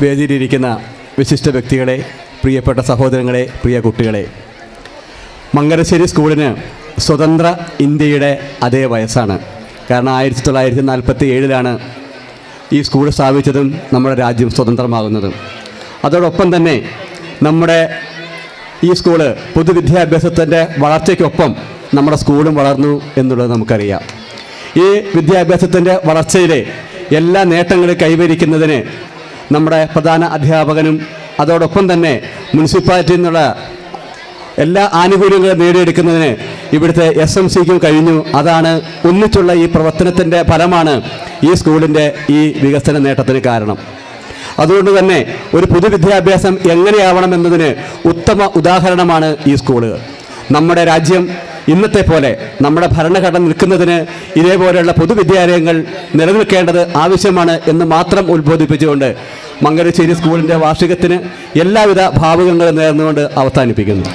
വേദിയിലിരിക്കുന്ന വിശിഷ്ട വ്യക്തികളെ, പ്രിയപ്പെട്ട സഹോദരങ്ങളെ, പ്രിയ കുട്ടികളെ, മംഗലശ്ശേരി സ്കൂളിന് സ്വതന്ത്ര ഇന്ത്യയുടെ അതേ വയസ്സാണ്. കാരണം 1947 ഈ സ്കൂൾ സ്ഥാപിച്ചതും നമ്മുടെ രാജ്യം സ്വതന്ത്രമാകുന്നതും. അതോടൊപ്പം തന്നെ നമ്മുടെ ഈ സ്കൂള് പൊതുവിദ്യാഭ്യാസത്തിൻ്റെ വളർച്ചയ്ക്കൊപ്പം നമ്മുടെ സ്കൂളും വളർന്നു എന്നുള്ളത് നമുക്കറിയാം. ഈ വിദ്യാഭ്യാസത്തിൻ്റെ വളർച്ചയിലെ എല്ലാ നേട്ടങ്ങളും കൈവരിക്കുന്നതിന് നമ്മുടെ പ്രധാന അധ്യാപകനും അതോടൊപ്പം തന്നെ മുനിസിപ്പാലിറ്റിയിൽ നിന്നുള്ള എല്ലാ ആനുകൂല്യങ്ങളും നേടിയെടുക്കുന്നതിന് ഇവിടുത്തെ SMCക്കും കഴിഞ്ഞു. അതാണ് ഒന്നിച്ചുള്ള ഈ പ്രവർത്തനത്തിൻ്റെ ഫലമാണ് ഈ സ്കൂളിൻ്റെ ഈ വികസന നേട്ടത്തിന് കാരണം. അതുകൊണ്ട് തന്നെ ഒരു പൊതുവിദ്യാഭ്യാസം എങ്ങനെയാവണമെന്നതിന് ഉത്തമ ഉദാഹരണമാണ് ഈ സ്കൂളുകൾ. നമ്മുടെ രാജ്യം ഇന്നത്തെ പോലെ നമ്മുടെ ഭരണഘടന നിൽക്കുന്നതിന് ഇതേപോലെയുള്ള പൊതുവിദ്യാലയങ്ങൾ നിലനിൽക്കേണ്ടത് ആവശ്യമാണ് എന്ന് മാത്രം ഉത്ബോധിപ്പിച്ചുകൊണ്ട് മംഗലശ്ശേരി സ്കൂളിൻ്റെ വാർഷികത്തിന് എല്ലാവിധ ഭാവുകങ്ങളും നേർന്നുകൊണ്ട് അവസാനിപ്പിക്കുന്നു.